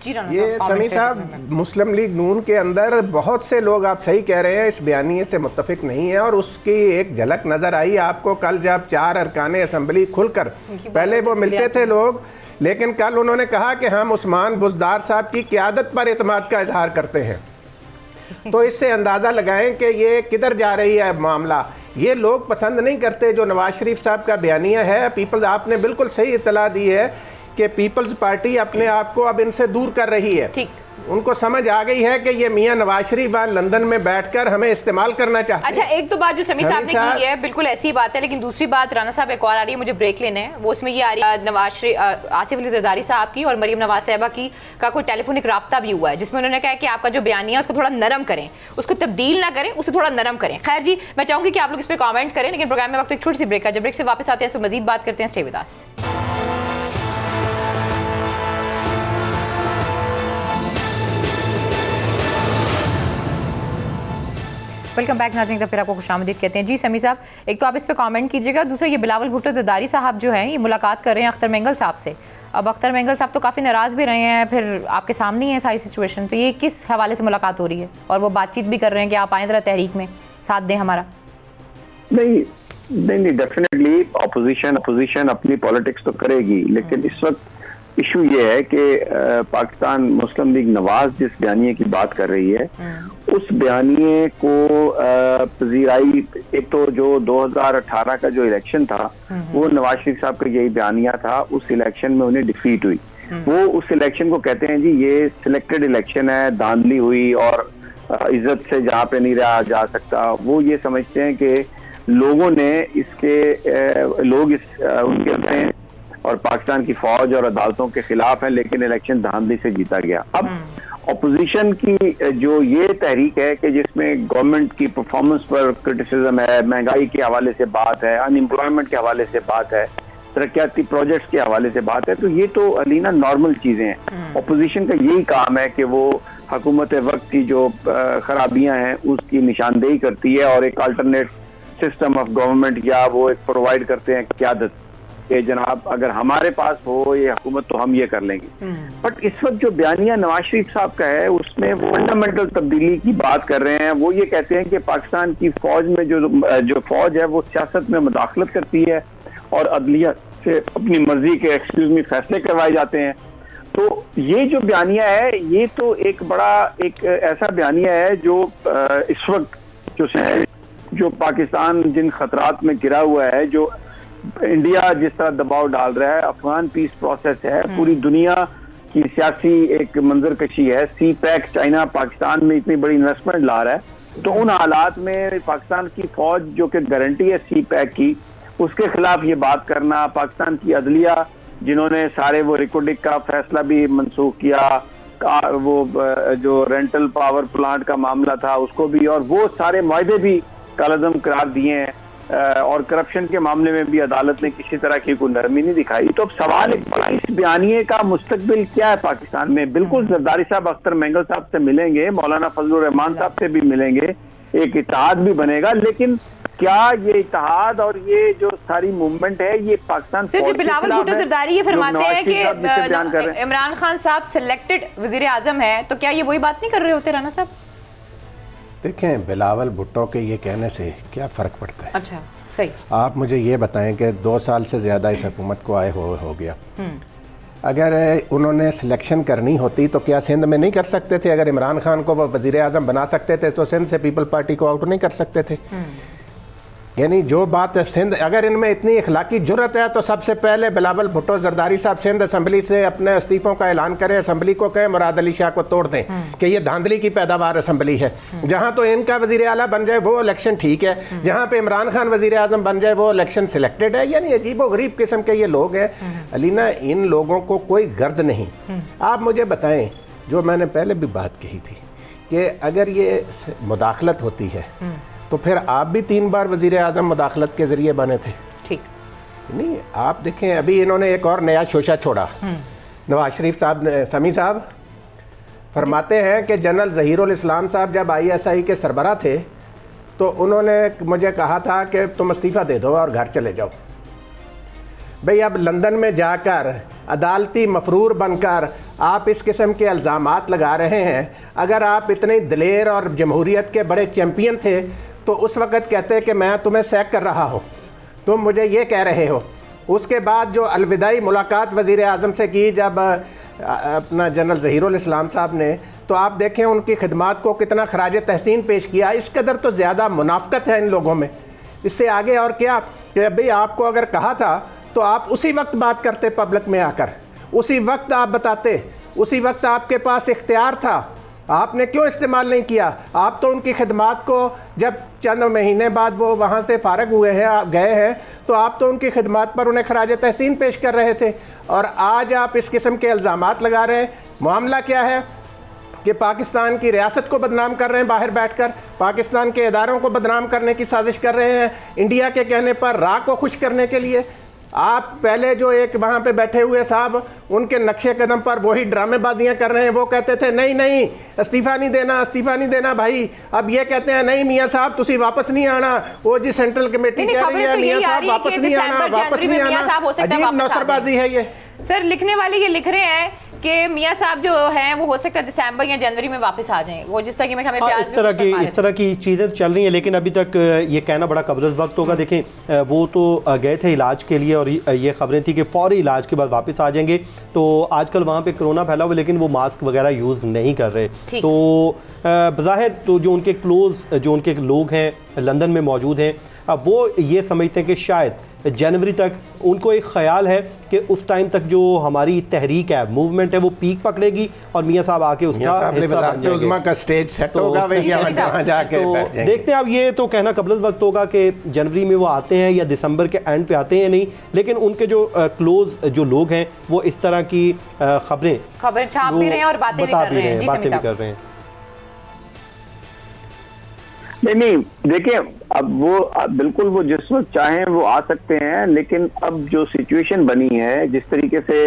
ये समी साहब, मुस्लिम लीग नून के अंदर बहुत से लोग, आप सही कह रहे हैं, इस बयानिए से मुत्तफिक नहीं है, और उसकी एक झलक नजर आई आपको कल जब 4 अरकान असम्बली खुलकर पहले वो मिलते थे लोग, लेकिन कल उन्होंने कहा कि हम उस्मान बुज़दार साहब की क़यादत पर एतमाद का इजहार करते हैं। तो इससे अंदाज़ा लगाएं कि ये किधर जा रही है मामला। ये लोग पसंद नहीं करते जो नवाज शरीफ साहब का बयानिया है। पीपल्स, आपने बिल्कुल सही इत्तला दी है कि पीपल्स पार्टी अपने आप को अब इनसे दूर कर रही है। ठीक, उनको समझ आ गई है कि ये मियां नवाज शरीफ लंदन में बैठकर हमें इस्तेमाल करना चाहते हैं। अच्छा, एक तो बात जो समी साहब ने की है बिल्कुल ऐसी ही बात है, लेकिन दूसरी बात राना साहब एक और आ रही है, मुझे ब्रेक लेना है, वो उसमें ये आ रही है नवाज शरीफ, आसिफ अली जरदारी साहब की और मरीम नवाज साहबा की का कोई टेलीफोनिक राब्ता भी हुआ है, जिसमें उन्होंने कहा कि आपका जो बयानिया है उसको थोड़ा नरम करें, उसको तब्दील ना करें, उसे थोड़ा नरम करें। खैर जी, मैं चाहूंगी कि आप लोग इस पर कॉमेंट करें, लेकिन प्रोग्राम में वक्त एक छोटी सी ब्रेक है। जब ब्रेक से वापस आते हैं इस पर मजीद बात करते हैं। Stay with us. Welcome back नाज़रीन, तब फिर आपको खुशामदीद कहते हैं। जी समी साहब, एक तो आप इस पे कमेंट कीजिएगा, दूसरा ये बिलावल भुट्टो ज़रदारी साहब जो हैं ये मुलाकात कर रहे हैं अख्तर मेंगल साहब से। अब अख्तर मेंगल साहब तो काफ़ी नाराज़ भी रहे हैं, फिर आपके सामने ही है सारी सिचुएशन, तो ये किस हवाले से मुलाकात हो रही है? और वो बातचीत भी कर रहे हैं कि आप आएँ ज़रा तहरीक में साथ दें हमारा। नहीं, डेफिनेटली अपोजिशन अपनी पॉलिटिक्स तो करेगी, लेकिन इस वक्त इशू ये है कि पाकिस्तान मुस्लिम लीग नवाज जिस बयानिए की बात कर रही है उस बयानिए को पजीराई, एक तो जो 2018 का जो इलेक्शन था वो नवाज शरीफ साहब का यही बयानिया था, उस इलेक्शन में उन्हें डिफीट हुई। वो उस इलेक्शन को कहते हैं जी ये सिलेक्टेड इलेक्शन है, धांधली हुई और इज्जत से जहाँ पे नहीं रहा जा सकता। वो ये समझते हैं कि लोगों ने लोग उनके अपने और पाकिस्तान की फौज और अदालतों के खिलाफ है, लेकिन इलेक्शन धांधली से जीता गया। अब ऑपोजिशन की जो ये तहरीक है कि जिसमें गवर्नमेंट की परफॉर्मेंस पर क्रिटिसिज्म है, महंगाई के हवाले से बात है, अनएम्प्लॉयमेंट के हवाले से बात है, तरक्याती प्रोजेक्ट्स के हवाले से बात है, तो ये तो अलीना नॉर्मल चीजें हैं। ऑपोजिशन का यही काम है कि वो हुकूमत वक्त की जो खराबियां हैं उसकी निशानदेही करती है और एक अल्टरनेट सिस्टम ऑफ गवर्नमेंट या वो एक प्रोवाइड करते हैं क़यादत कि जनाब अगर हमारे पास हो ये हुकूमत तो हम ये कर लेंगे। बट इस वक्त जो बयानिया नवाज शरीफ साहब का है उसमें वो फंडामेंटल तब्दीली की बात कर रहे हैं। वो ये कहते हैं कि पाकिस्तान की फौज में जो फौज है वो सियासत में मुदाखलत करती है और अदलिया से अपनी मर्जी के फैसले करवाए जाते हैं। तो ये जो बयानिया है ये तो एक ऐसा बयानिया है जो इस वक्त जो पाकिस्तान जिन खतरात में गिरा हुआ है, जो इंडिया जिस तरह दबाव डाल रहा है, अफगान पीस प्रोसेस है, पूरी दुनिया की सियासी एक मंजर कशी है, सी पैक चाइना पाकिस्तान में इतनी बड़ी इन्वेस्टमेंट ला रहा है, तो उन हालात में पाकिस्तान की फौज जो कि गारंटी है सी पैक की, उसके खिलाफ ये बात करना, पाकिस्तान की अदलिया जिन्होंने सारे वो रिकॉर्डिंग का फैसला भी मनसूख किया, वो जो रेंटल पावर प्लांट का मामला था उसको भी, और वो सारे मुआहदे भी कालादम करार दिए हैं, और करप्शन के मामले में भी अदालत ने किसी तरह की कोई नरमी नहीं दिखाई। तो अब सवाल एक बड़ा, इस बयानिए का मुस्तकबिल क्या है पाकिस्तान में? बिल्कुल जरदारी साहब अख्तर मेंगल साहब से मिलेंगे, मौलाना फजलुर रहमान साहब से भी मिलेंगे, एक इत्तेहाद भी बनेगा, लेकिन क्या ये इत्तेहाद और ये जो सारी मूवमेंट है ये पाकिस्तान सिर्फ बिलावल भुट्टो जरदारी ये फरमाते हैं कि इमरान खान साहब सिलेक्टेड वजीर आजम है, तो क्या ये वही बात नहीं कर रहे होते राना साहब? देखें, बिलावल भुट्टो के ये कहने से क्या फ़र्क पड़ता है? अच्छा, सही। आप मुझे ये बताएं कि 2 साल से ज़्यादा इस हुकूमत को आए हो गया। अगर उन्होंने सिलेक्शन करनी होती तो क्या सिंध में नहीं कर सकते थे? अगर इमरान खान को वो वज़ीर आज़म बना सकते थे तो सिंध से पीपल पार्टी को आउट नहीं कर सकते थे? यानी जो बात सिंध, अगर इनमें इतनी इखलाकी जुर्रत है तो सबसे पहले बिलावल भुट्टो जरदारी साहब सिंध असम्बली से अपने इस्तीफों का ऐलान करें, असम्बली को कहें मुराद अली शाह को तोड़ दें कि ये धांधली की पैदावार असम्बली है। जहाँ तो इनका वज़ीर आला बन जाए वो इलेक्शन ठीक है, जहाँ पे इमरान खान वज़ीर आज़म बन जाए वो इलेक्शन सिलेक्टेड है। यानी अजीब व गरीब किस्म के ये लोग हैं। अलीना, इन लोगों को कोई गर्ज नहीं। आप मुझे बताएं, जो मैंने पहले भी बात कही थी कि अगर ये मुदाखलत होती है तो फिर आप भी 3 बार वज़ीर आज़म मुदाखलत के ज़रिए बने थे। ठीक नहीं, आप देखें अभी इन्होंने एक और नया शोशा छोड़ा। नवाज शरीफ साहब ने, समी साहब फरमाते हैं कि जनरल ज़हीरुल इस्लाम साहब जब ISI के सरबराह थे तो उन्होंने मुझे कहा था कि तुम इस्तीफ़ा दे दो और घर चले जाओ। भाई अब लंदन में जाकर अदालती मफरूर बनकर आप इस किस्म के इल्ज़ामात लगा रहे हैं। अगर आप इतने दिलेर और जमहूरियत के बड़े चैम्पियन थे तो उस वक़्त कहते कि मैं तुम्हें सैक कर रहा हूँ, तुम मुझे ये कह रहे हो। उसके बाद जो अलविदाई मुलाकात वज़ीर आज़म से की जब अपना जनरल ज़हीरुल इस्लाम साहब ने, तो आप देखें उनकी खिदमात को कितना खराज तहसीन पेश किया। इस कदर तो ज़्यादा मुनाफ़क़त है इन लोगों में। इससे आगे और क्या कि भाई आपको अगर कहा था तो आप उसी वक्त बात करते, पब्लिक में आकर उसी वक्त आप बताते, उसी वक्त आपके पास इख्तियार था। आपने क्यों इस्तेमाल नहीं किया? आप तो उनकी खिदमात को जब चंद महीने बाद वो वहाँ से फारग हुए हैं, गए हैं, तो आप तो उनकी खिदमात पर उन्हें खराज तहसीन पेश कर रहे थे। और आज आप इस किस्म के इल्ज़ामात लगा रहे हैं। मामला क्या है कि पाकिस्तान की रियासत को बदनाम कर रहे हैं, बाहर बैठकर पाकिस्तान के इदारों को बदनाम करने की साजिश कर रहे हैं, इंडिया के कहने पर रा को खुश करने के लिए। आप पहले जो एक वहाँ पे बैठे हुए साहब, उनके नक्शे कदम पर वही ड्रामेबाजियाँ कर रहे हैं। वो कहते थे नहीं नहीं इस्तीफ़ा नहीं देना, इस्तीफ़ा नहीं देना भाई। अब ये कहते हैं नहीं मियाँ साहब तुसी वापस नहीं आना। वो जी सेंट्रल कमेटी कह रही है मियाँ साहब वापस नहीं आना, वापस नहीं आना। अजीब नौसरबाजी है ये। सर लिखने वाले ये लिख रहे हैं कि मियाँ साहब जो हैं वो हो सकता है दिसंबर या जनवरी में वापस आ जाएं। वो जिस तरह की हमें इस तरह की चीज़ें चल रही हैं, लेकिन अभी तक ये कहना बड़ा कब्ज़ वक्त होगा। देखें वो तो गए थे इलाज के लिए और ये खबरें थी कि फ़ौरी इलाज के बाद वापस आ जाएंगे। तो आजकल वहाँ पे कोरोना फैला हुआ, लेकिन वो मास्क वगैरह यूज़ नहीं कर रहे। तो बज़ाहिर तो जो उनके क्लोज़ जो उनके लोग हैं लंदन में मौजूद हैं, अब वो ये समझते हैं कि शायद जनवरी तक, उनको एक ख्याल है कि उस टाइम तक जो हमारी तहरीक है, मूवमेंट है, वो पीक पकड़ेगी और मियाँ साहब आके उसका हिस्सा बन जाएंगे। का स्टेज सेट होगा, वहाँ जाके तो देखते हैं। अब ये तो कहना कबल वक्त होगा कि जनवरी में वो आते हैं या दिसंबर के एंड पे आते हैं नहीं, लेकिन उनके जो क्लोज जो लोग हैं वो इस तरह की खबरें छाप भी रहे हैं और बातें भी कर रहे हैं। नहीं देखिए, अब वो बिल्कुल वो जिस वक्त चाहें वो आ सकते हैं, लेकिन अब जो सिचुएशन बनी है, जिस तरीके से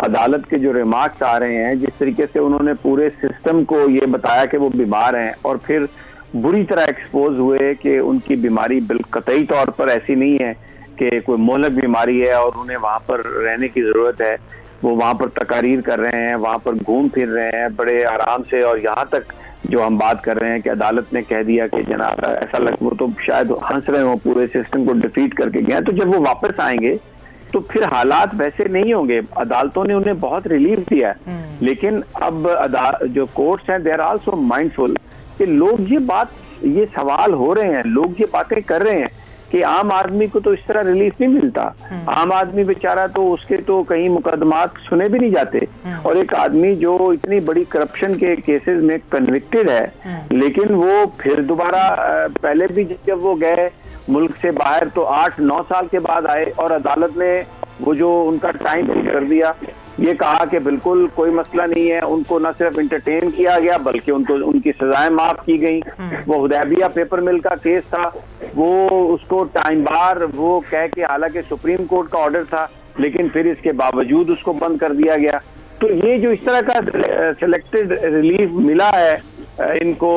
अदालत के जो रिमार्क्स आ रहे हैं, जिस तरीके से उन्होंने पूरे सिस्टम को ये बताया कि वो बीमार हैं और फिर बुरी तरह एक्सपोज हुए कि उनकी बीमारी बिल्कुल तौर पर ऐसी नहीं है कि कोई मोहलक बीमारी है और उन्हें वहाँ पर रहने की ज़रूरत है। वो वहाँ पर तकारीर कर रहे हैं, वहाँ पर घूम फिर रहे हैं बड़े आराम से, और यहाँ तक जो हम बात कर रहे हैं कि अदालत ने कह दिया कि जनाब ऐसा लग, वो तो शायद हंस रहे हो, पूरे सिस्टम को डिफीट करके गए। तो जब वो वापस आएंगे तो फिर हालात वैसे नहीं होंगे। अदालतों ने उन्हें बहुत रिलीफ दिया, लेकिन अब जो कोर्ट्स हैं दे आर आल्सो माइंडफुल कि लोग ये सवाल हो रहे हैं, लोग ये बातें कर रहे हैं कि आम आदमी को तो इस तरह रिलीफ नहीं मिलता। आम आदमी बेचारा तो उसके तो कहीं मुकदमात सुने भी नहीं जाते, और एक आदमी जो इतनी बड़ी करप्शन के केसेस में कन्विक्टेड है, लेकिन वो फिर दोबारा पहले भी जब वो गए मुल्क से बाहर तो 8-9 साल के बाद आए और अदालत ने वो जो उनका टाइम कर दिया, ये कहा कि बिल्कुल कोई मसला नहीं है। उनको न सिर्फ इंटरटेन किया गया बल्कि उनको उनकी सजाएं माफ की गई। वो हुदैबिया पेपर मिल का केस था, वो उसको टाइम बार वो कह के, हालांकि सुप्रीम कोर्ट का ऑर्डर था, लेकिन फिर इसके बावजूद उसको बंद कर दिया गया। तो ये जो इस तरह का सिलेक्टेड रिलीफ मिला है इनको,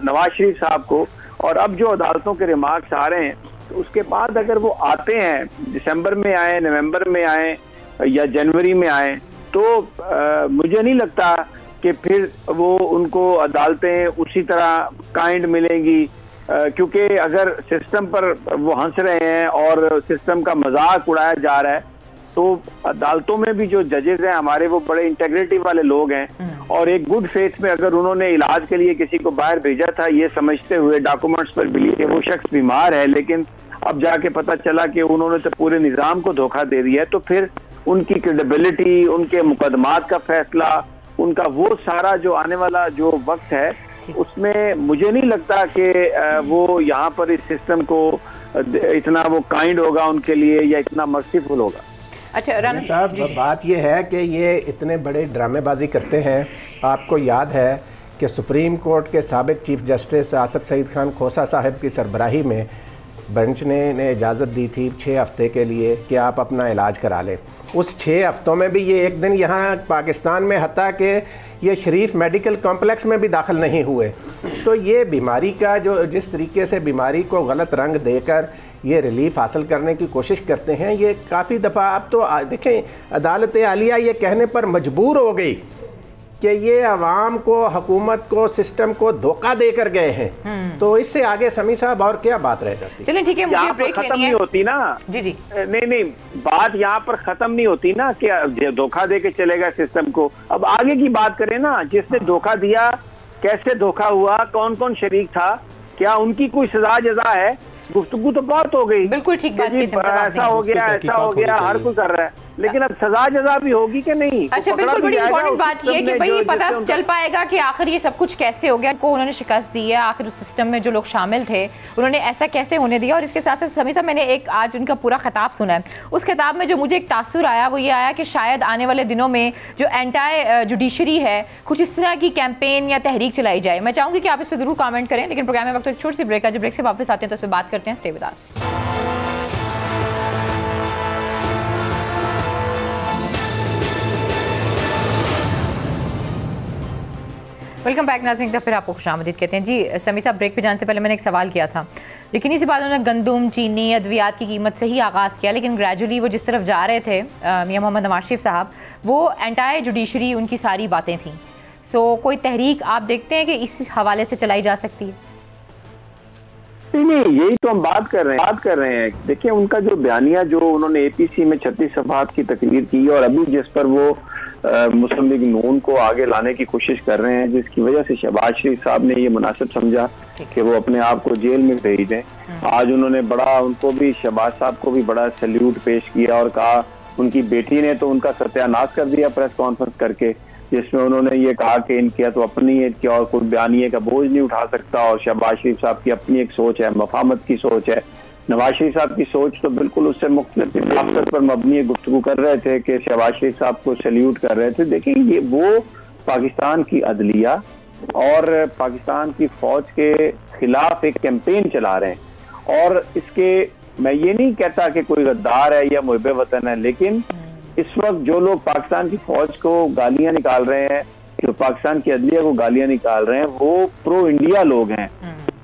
नवाज शरीफ साहब को, और अब जो अदालतों के रिमार्क्स आ रहे हैं, तो उसके बाद अगर वो आते हैं, दिसंबर में आए, नवंबर में आए या जनवरी में आए, तो मुझे नहीं लगता कि फिर वो उनको अदालतें उसी तरह काइंड मिलेंगी, क्योंकि अगर सिस्टम पर वो हंस रहे हैं और सिस्टम का मजाक उड़ाया जा रहा है, तो अदालतों में भी जो जजेस हैं हमारे, वो बड़े इंटेग्रिटी वाले लोग हैं, और एक गुड फेथ में अगर उन्होंने इलाज के लिए किसी को बाहर भेजा था, ये समझते हुए डॉक्यूमेंट्स पर बिलीव कि वो शख्स बीमार है, लेकिन अब जाके पता चला कि उन्होंने तो पूरे निज़ाम को धोखा दे दिया है, तो फिर उनकी क्रेडिबिलिटी, उनके मुकदमात का फैसला, उनका वो सारा जो आने वाला जो वक्त है, उसमें मुझे नहीं लगता कि वो यहाँ पर इस सिस्टम को इतना वो काइंड होगा उनके लिए या इतना मर्सीफुल होगा। अच्छा राना साहब, बात ये है कि ये इतने बड़े ड्रामेबाजी करते हैं। आपको याद है कि सुप्रीम कोर्ट के साबिक चीफ जस्टिस आसिफ सईद खान खोसा साहब की सरबराही में बेंच ने इजाज़त दी थी 6 हफ्ते के लिए कि आप अपना इलाज करा लें। उस 6 हफ्तों में भी ये एक दिन यहाँ पाकिस्तान में हत्ता कि ये शरीफ मेडिकल कॉम्प्लेक्स में भी दाखिल नहीं हुए। तो ये बीमारी का जो जिस तरीके से बीमारी को गलत रंग देकर ये रिलीफ हासिल करने की कोशिश करते हैं, ये काफ़ी दफ़ा अब तो देखें अदालत आलिया ये कहने पर मजबूर हो गई कि ये अवाम को, हुकूमत को, सिस्टम को धोखा देकर गए हैं। तो इससे आगे समी साहब और क्या बात रह जाती? चलिए ठीक है, मुझे ब्रेक खत्म नहीं होती ना। जी नहीं, बात यहाँ पर खत्म नहीं होती ना कि धोखा दे के चलेगा सिस्टम को। अब आगे की बात करें ना, जिसने धोखा दिया, कैसे धोखा हुआ, कौन कौन शरीक था, क्या उनकी कोई सजा जजा है? गुफ्तगू तो बहुत हो गई, बिल्कुल ठीक बात की, ऐसा हो गया, ऐसा हो गया, हर कोई कर रहा है, लेकिन अब सजा जजा भी होगी कि नहीं? अच्छा, बिल्कुल बड़ी इंपॉर्टेंट बात ये है कि भाई पता चल पाएगा कि आखिर ये सब कुछ कैसे हो गया, को उन्होंने शिकस्त दी है, आखिर उस सिस्टम में जो लोग शामिल थे उन्होंने ऐसा कैसे होने दिया। और इसके साथ साथ समी साहब, मैंने एक आज उनका पूरा खिताब सुना है, उस खिताब में जो मुझे एक तासुर आया वो ये आया कि शायद आने वाले दिनों में जो एंटी जुडिशरी है, कुछ इस तरह की कैंपेन या तहरीक चलाई जाए। मैं चाहूँगी कि आप इस पर जरूर कमेंट करें, लेकिन प्रोग्राम में वक्त एक छोटी सी ब्रेक है, जब ब्रेक से वापस आते हैं तो इस पर बात करते हैं। Stay with us. Welcome back नाज़रीन, तो फिर आपको खुशामदीद कहते हैं। जी समी साहब, ब्रेक पे जाने से पहले मैंने एक सवाल किया था, यकीनी सी बात, उन्होंने गंदम, चीनी, अद्वियात की कीमत से ही आगाज़ किया, लेकिन ग्रेजुअली वो जिस तरफ जा रहे थे मियां मोहम्मद नवाज शरीफ साहब, वो एंटी जुडिशरी उनकी सारी बातें थीं। सो कोई तहरीक आप देखते हैं कि इस हवाले से चलाई जा सकती है? नहीं, यही तो हम बात कर रहे हैं। देखिए, उनका जो बयानिया जो उन्होंने एपीसी में 36 सफ़हात की तकरीर की और अभी जिस पर वो मुस्लिम लीग नून को आगे लाने की कोशिश कर रहे हैं, जिसकी वजह से शहबाज शरीफ साहब ने ये मुनासिब समझा कि वो अपने आप को जेल में भेज दें। आज उन्होंने बड़ा, उनको भी, शहबाज साहब को भी बड़ा सैल्यूट पेश किया और कहा, उनकी बेटी ने तो उनका सत्यानाश कर दिया प्रेस कॉन्फ्रेंस करके, जिसमें उन्होंने ये कहा कि इनकी तो अपनी है कि और कोई बयानिए का बोझ नहीं उठा सकता, और शहबाज शरीफ साहब की अपनी एक सोच है, मफामत की सोच है। नवाज शरीफ साहब की सोच तो बिल्कुल उससे मुख्तलिफ मकसद पर मबनी गुफ्तगू कर रहे थे कि शहबाज शरीफ साहब को सैल्यूट कर रहे थे। देखिए, ये वो पाकिस्तान की अदलिया और पाकिस्तान की फौज के खिलाफ एक कैंपेन चला रहे हैं, और इसके मैं ये नहीं कहता कि कोई गद्दार है या मुहिब वतन है, लेकिन इस वक्त जो लोग पाकिस्तान की फौज को गालियां निकाल रहे हैं, जो पाकिस्तान की अदलिया को गालियां निकाल रहे हैं, वो प्रो इंडिया लोग हैं।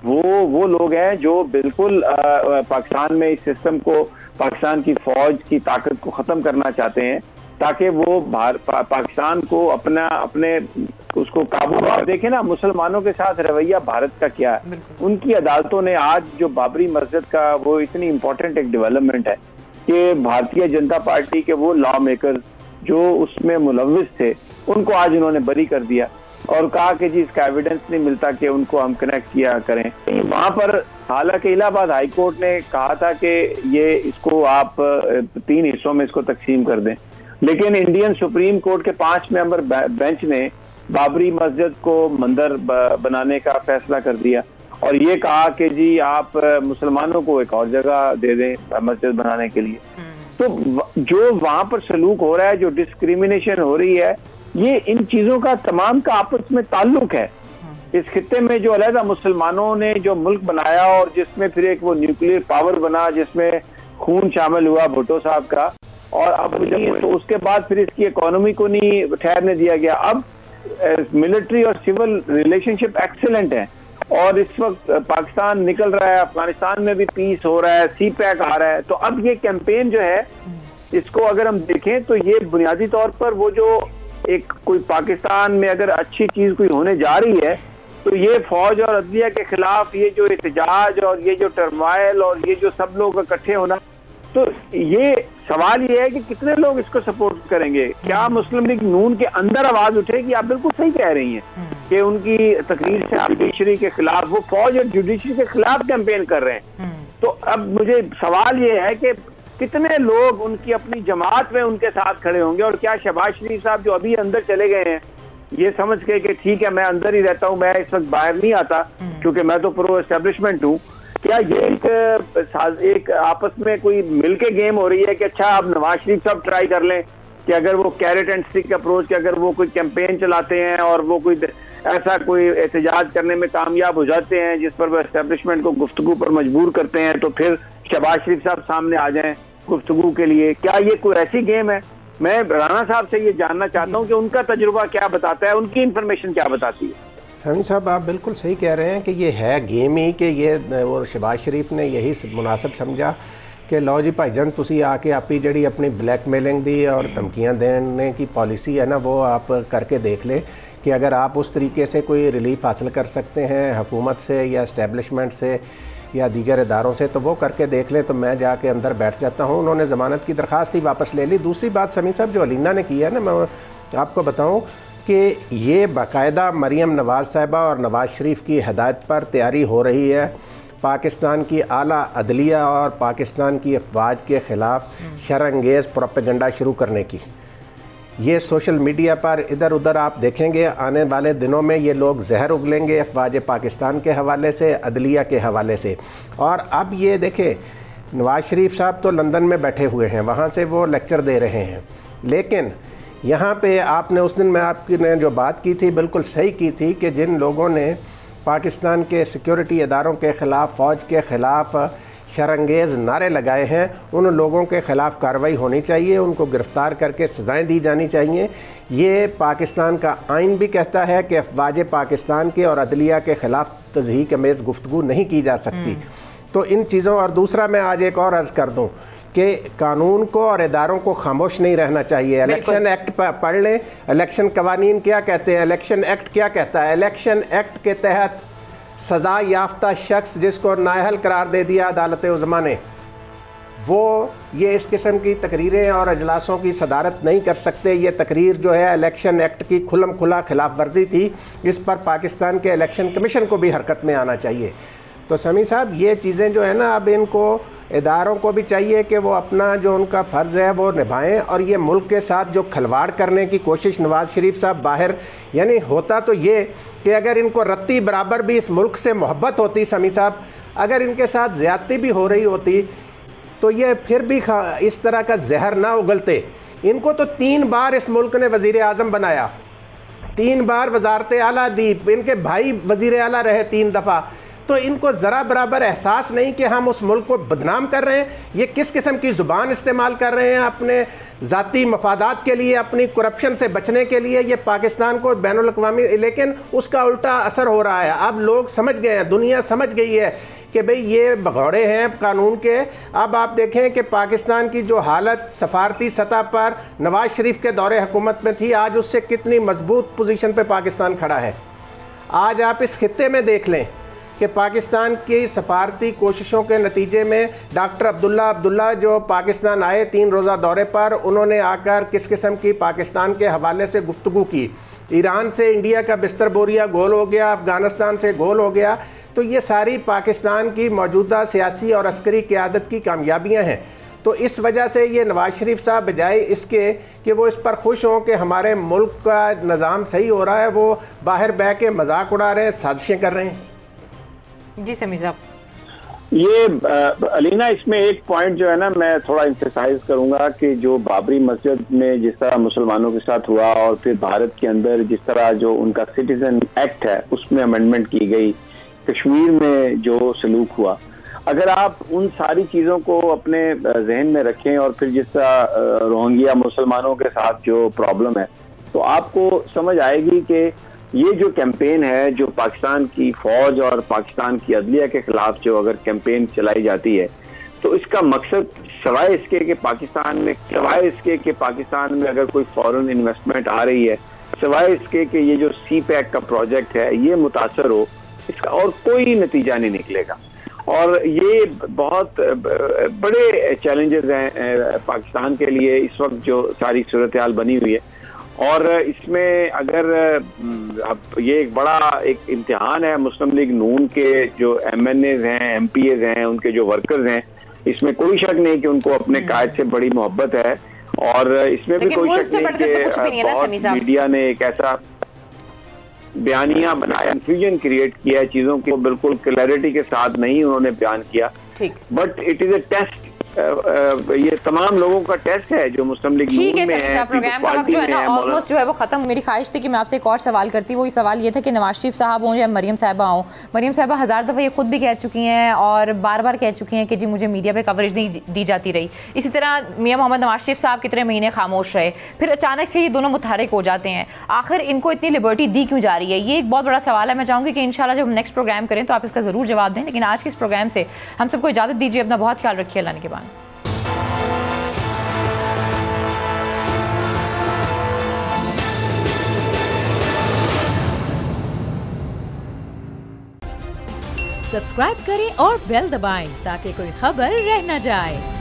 वो लोग हैं जो बिल्कुल पाकिस्तान में इस सिस्टम को, पाकिस्तान की फौज की ताकत को खत्म करना चाहते हैं, ताकि वो पाकिस्तान को अपने उसको काबू में। देखें ना, मुसलमानों के साथ रवैया भारत का क्या है। उनकी अदालतों ने आज जो बाबरी मस्जिद का, वो इतनी इंपॉर्टेंट एक डेवलपमेंट है कि भारतीय जनता पार्टी के वो लॉ मेकर जो उसमें मुलविस थे, उनको आज उन्होंने बरी कर दिया और कहा कि जी इसका एविडेंस नहीं मिलता कि उनको हम कनेक्ट किया करें। वहां पर हालांकि इलाहाबाद हाई कोर्ट ने कहा था कि ये इसको आप 3 हिस्सों में इसको तकसीम कर दें, लेकिन इंडियन सुप्रीम कोर्ट के 5 मेंबर बेंच ने बाबरी मस्जिद को मंदिर बनाने का फैसला कर दिया और ये कहा कि जी आप मुसलमानों को एक और जगह दे दें मस्जिद बनाने के लिए। तो जो वहां पर सलूक हो रहा है, जो डिस्क्रिमिनेशन हो रही है, ये इन चीजों का तमाम का आपस में ताल्लुक है। इस खित्ते में जो अलहदा मुसलमानों ने जो मुल्क बनाया और जिसमें फिर एक वो न्यूक्लियर पावर बना, जिसमें खून शामिल हुआ भुट्टो साहब का, और अब तो उसके बाद फिर इसकी इकोनॉमी को नहीं ठहरने दिया गया। अब मिलिट्री और सिविल रिलेशनशिप एक्सीलेंट है और इस वक्त पाकिस्तान निकल रहा है, अफगानिस्तान में भी पीस हो रहा है, सी पैक आ रहा है। तो अब ये कैंपेन जो है, इसको अगर हम देखें तो ये बुनियादी तौर पर वो जो एक कोई पाकिस्तान में अगर अच्छी चीज कोई होने जा रही है, तो ये फौज और अदलिया के खिलाफ ये जो एहतजाज और ये जो टर्माइल और ये जो सब लोग इकट्ठे होना, तो ये सवाल ये है कि कितने लोग इसको सपोर्ट करेंगे। क्या मुस्लिम लीग नून के अंदर आवाज उठेगी? आप बिल्कुल सही कह रही हैं कि उनकी तकरीर से जुडिशरी के खिलाफ, वो फौज और जुडिशरी के खिलाफ कैंपेन कर रहे हैं। तो अब मुझे सवाल ये है कि कितने लोग उनकी अपनी जमात में उनके साथ खड़े होंगे, और क्या शहबाज शरीफ साहब जो अभी अंदर चले गए हैं ये समझ के कि ठीक है मैं अंदर ही रहता हूँ, मैं इस वक्त बाहर नहीं आता क्योंकि मैं तो प्रो एस्टेब्लिशमेंट हूँ, क्या ये एक आपस में कोई मिलके गेम हो रही है कि अच्छा अब नवाज शरीफ साहब ट्राई कर लें कि अगर वो कैरेट एंड स्टिक अप्रोच के अगर वो कोई कैंपेन चलाते हैं और वो कोई ऐसा कोई एहतजाज करने में कामयाब हो जाते हैं जिस पर वो एस्टेब्लिशमेंट को गुफ्तगू पर मजबूर करते हैं, तो फिर शहबाज शरीफ साहब सामने आ जाएं गुफ्तगू के लिए? क्या ये कोई ऐसी गेम है? मैं राना साहब से ये जानना चाहता हूँ कि उनका तजुर्बा क्या बताता है, उनकी इंफॉर्मेशन क्या बताती है। समीर साहब आप बिल्कुल सही कह रहे हैं कि ये है गेम ही, कि ये और शहबाज शरीफ ने यही मुनासिब समझा कि लो जी भाईजान तुसी आके आपकी जड़ी अपनी ब्लैकमेलिंग दी और धमकियां देने की पॉलिसी है ना, वो आप करके देख लें कि अगर आप उस तरीके से कोई रिलीफ हासिल कर सकते हैं हुकूमत से या इस्टेब्लिशमेंट से या दीगर इदारों से, तो वो करके देख लें। तो मैं जाके अंदर बैठ जाता हूँ। उन्होंने ज़मानत की दरख्वास्त ही वापस ले ली। दूसरी बात समीर साहब जो अलीना ने किया है ना, मैं आपको बताऊँ कि ये बाकायदा मरीम नवाज़ साहिबा और नवाज़ शरीफ की हदायत पर तैयारी हो रही है पाकिस्तान की आला अदलिया और पाकिस्तान की अफवाज के ख़िलाफ़ शरअंगेज़ प्रोपेगेंडा शुरू करने की। ये सोशल मीडिया पर इधर उधर आप देखेंगे आने वाले दिनों में ये लोग जहर उगलेंगे अफवाज पाकिस्तान के हवाले से, अदलिया के हवाले से। और अब ये देखें नवाज़ शरीफ साहब तो लंदन में बैठे हुए हैं, वहाँ से वो लेक्चर दे रहे हैं, लेकिन यहाँ पे आपने उस दिन मैं आपकी ने जो बात की थी बिल्कुल सही की थी कि जिन लोगों ने पाकिस्तान के सिक्योरिटी इदारों के ख़िलाफ़, फ़ौज के ख़िलाफ़ शरअंगेज़ नारे लगाए हैं, उन लोगों के ख़िलाफ़ कार्रवाई होनी चाहिए, उनको गिरफ़्तार करके सज़ाएँ दी जानी चाहिए। ये पाकिस्तान का आइन भी कहता है कि अफवाज पाकिस्तान के और अदलिया के ख़िलाफ़ तज़हीक अमेज़ गुफ्तगू नहीं की जा सकती। तो इन चीज़ों, और दूसरा मैं आज एक और अर्ज़ कर दूँ कि कानून को और इदारों को खामोश नहीं रहना चाहिए। इलेक्शन एक्ट पढ़ लें, इलेक्शन कवानीन क्या कहते हैं, इलेक्शन एक्ट क्या कहता है। इलेक्शन एक्ट के तहत सज़ा याफ्ता शख्स जिसको नाअहल करार दे दिया अदालत उज़्मा ने, वो ये इस किस्म की तकरीरें और अजलासों की सदारत नहीं कर सकते। ये तकरीर जो है इलेक्शन एक्ट की खुल्म खुला खिलाफ वर्जी थी, इस पर पाकिस्तान के इलेक्शन कमीशन को भी हरकत में आना चाहिए। तो समी साहब ये चीज़ें जो है ना, अब इनको इदारों को भी चाहिए कि वो अपना जो उनका फ़र्ज़ है वो निभाएं। और ये मुल्क के साथ जो खिलवाड़ करने की कोशिश नवाज़ शरीफ साहब बाहर, यानी होता तो ये कि अगर इनको रत्ती बराबर भी इस मुल्क से मोहब्बत होती समी साहब, अगर इनके साथ ज़्यादती भी हो रही होती तो ये फिर भी इस तरह का जहर ना उगलते। इनको तो 3 बार इस मुल्क ने वज़ीर आज़म बनाया, 3 बार वजारत आला दी, इनके भाई वज़ीर आला रहे 3 दफ़ा। तो इनको ज़रा बराबर एहसास नहीं कि हम उस मुल्क को बदनाम कर रहे हैं। ये किस किस्म की ज़ुबान इस्तेमाल कर रहे हैं अपने ज़ाती मफादात के लिए, अपनी करप्शन से बचने के लिए, ये पाकिस्तान को बैनुल अक़वामी, लेकिन उसका उल्टा असर हो रहा है। अब लोग समझ गए हैं, दुनिया समझ गई है कि भाई ये भगौड़े हैं कानून के। अब आप देखें कि पाकिस्तान की जो हालत सफारती सतह पर नवाज़ शरीफ के दौरे हुकूमत में थी, आज उससे कितनी मजबूत पोजीशन पे पाकिस्तान खड़ा है। आज आप इस खित्ते में देख लें कि पाकिस्तान की सफारती कोशिशों के नतीजे में डॉक्टर अब्दुल्ला जो पाकिस्तान आए 3 रोज़ा दौरे पर, उन्होंने आकर किस किस्म की पाकिस्तान के हवाले से गुफ्तगू की। ईरान से इंडिया का बिस्तर बोरिया गोल हो गया, अफ़गानिस्तान से गोल हो गया। तो ये सारी पाकिस्तान की मौजूदा सियासी और अस्करी क़यादत की कामयाबियाँ हैं। तो इस वजह से ये नवाज़ शरीफ साहब बजाय इसके कि वो इस पर खुश हों कि हमारे मुल्क का निज़ाम सही हो रहा है, वो बाहर बह के मजाक उड़ा रहे हैं, साजिशें कर रहे हैं। जी समीर साहब, ये अलीना इसमें एक पॉइंट जो है ना मैं थोड़ा एम्फसाइज करूंगा कि जो बाबरी मस्जिद में जिस तरह मुसलमानों के साथ हुआ और फिर भारत के अंदर जिस तरह जो उनका सिटीजन एक्ट है उसमें अमेंडमेंट की गई, कश्मीर में जो सलूक हुआ, अगर आप उन सारी चीज़ों को अपने जहन में रखें और फिर जिस तरह रोहिंग्या मुसलमानों के साथ जो प्रॉब्लम है, तो आपको समझ आएगी कि ये जो कैंपेन है जो पाकिस्तान की फौज और पाकिस्तान की अदलिया के खिलाफ जो अगर कैंपेन चलाई जाती है, तो इसका मकसद सवाए इसके कि पाकिस्तान में अगर कोई फॉरेन इन्वेस्टमेंट आ रही है, सवाए इसके कि ये जो CPEC का प्रोजेक्ट है ये मुतासर हो, इसका और कोई नतीजा नहीं निकलेगा। और ये बहुत बड़े चैलेंजेस हैं पाकिस्तान के लिए इस वक्त जो सारी सूरत हाल बनी हुई है। और इसमें अगर अब ये एक बड़ा एक इम्तिहान है मुस्लिम लीग नून के जो MNAs हैं, MPAs हैं, उनके जो वर्कर्स हैं, इसमें कोई शक नहीं कि उनको अपने कायद से बड़ी मोहब्बत है। और इसमें भी कोई शक नहीं कि मीडिया ने एक ऐसा बयानिया बनाया, कंफ्यूजन क्रिएट किया, चीजों को बिल्कुल क्लैरिटी के साथ नहीं उन्होंने बयान किया। But it is a test, ये तमाम लोगों का टेस्ट है जो मुस्लिम लीग ठीक है। सर प्रोग्राम का वक्त जो है ना ऑलमोस्ट जो है वो खत्म। मेरी ख्वाहिश थी कि मैं आपसे एक और सवाल करती, वही सवाल ये था कि नवाज शरीफ साहब हों या मरियम साहिबा हों, मरियम साहिबा 1000 दफ़ा ये खुद भी कह चुकी हैं और बार बार कह चुकी हैं कि जी मुझे मीडिया पे कवरेज नहीं दी जाती रही। इसी तरह मियां मोहम्मद नवाज शरीफ साहब कितने महीने खामोश रहे, फिर अचानक से ये दोनों मुतहरिक हो जाते हैं। आखिर इनको इतनी लिबर्टी दी क्यों जा रही है? ये एक बहुत बड़ा सवाल है। मैं चाहूँगी कि इंशाल्लाह जब हम नेक्स्ट प्रोग्राम करें तो आप इसका ज़रूर जवाब दें। लेकिन आज के इस प्रोग्राम से हम सबको इजाज़त दीजिए। अपना बहुत ख्याल रखिए। अल्लाह के बाद सब्सक्राइब करें और बेल दबाएं ताकि कोई खबर रह न जाए।